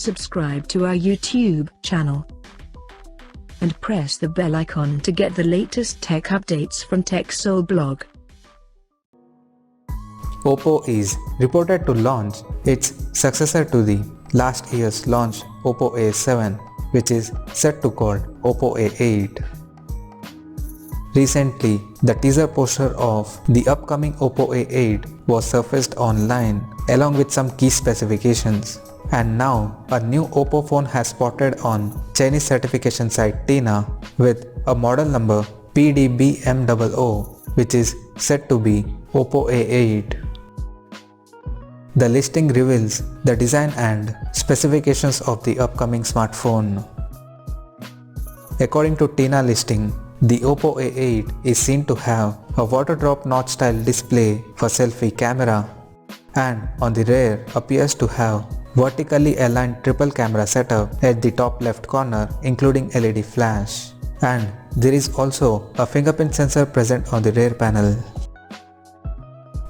subscribe to our YouTube channel and press the bell icon to get the latest tech updates from TechSole Blog. Oppo is reported to launch its successor to the last year's launched Oppo A7, which is set to call Oppo A8. Recently, the teaser poster of the upcoming Oppo A8 was surfaced online along with some key specifications. And now, a new Oppo phone has spotted on Chinese certification site Tina with a model number PDBM00, which is said to be Oppo A8. The listing reveals the design and specifications of the upcoming smartphone. According to Tina listing, the Oppo A8 is seen to have a water drop notch style display for selfie camera, and on the rear appears to have vertically aligned triple camera setup at the top left corner, including LED flash, and there is also a fingerprint sensor present on the rear panel.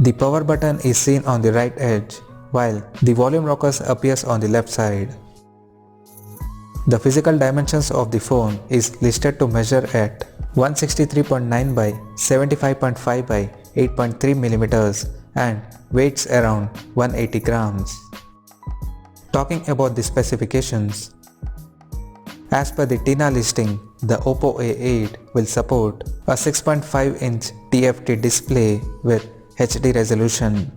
The power button is seen on the right edge, while the volume rockers appears on the left side. The physical dimensions of the phone is listed to measure at 163.9 by 75.5 by 8.3 mm and weighs around 180 grams. Talking about the specifications, as per the Tina listing, the Oppo A8 will support a 6.5-inch TFT display with HD resolution.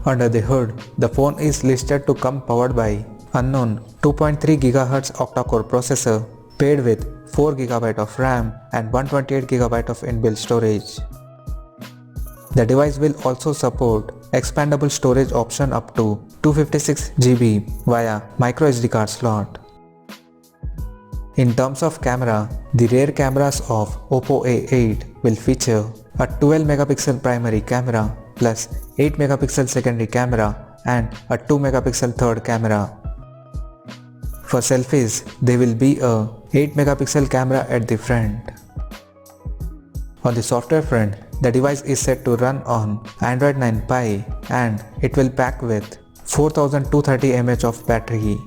Under the hood, the phone is listed to come powered by unknown 2.3 GHz octa-core processor paired with 4 GB of RAM and 128 GB of inbuilt storage. The device will also support expandable storage option up to 256 GB via microSD card slot. In terms of camera, the rear cameras of Oppo A8 will feature a 12 megapixel primary camera plus 8 megapixel secondary camera and a 2 megapixel third camera. For selfies, there will be a 8 megapixel camera at the front. On the software front, the device is set to run on Android 9 Pie and it will pack with 4230 mAh of battery.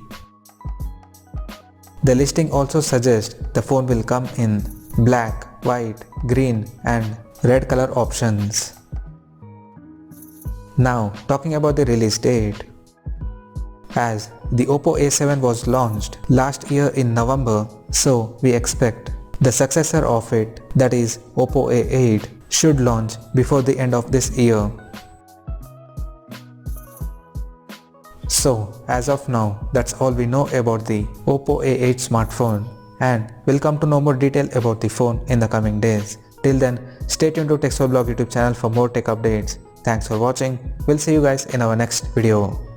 The listing also suggests the phone will come in black, white, green and red color options. Now talking about the release date. As the Oppo A7 was launched last year in November, so we expect the successor of it, that is Oppo A8, should launch before the end of this year. So as of now, that's all we know about the Oppo A8 smartphone, and we'll come to know more detail about the phone in the coming days. Till then, stay tuned to TechSole Blog YouTube channel for more tech updates. Thanks for watching. We'll see you guys in our next video.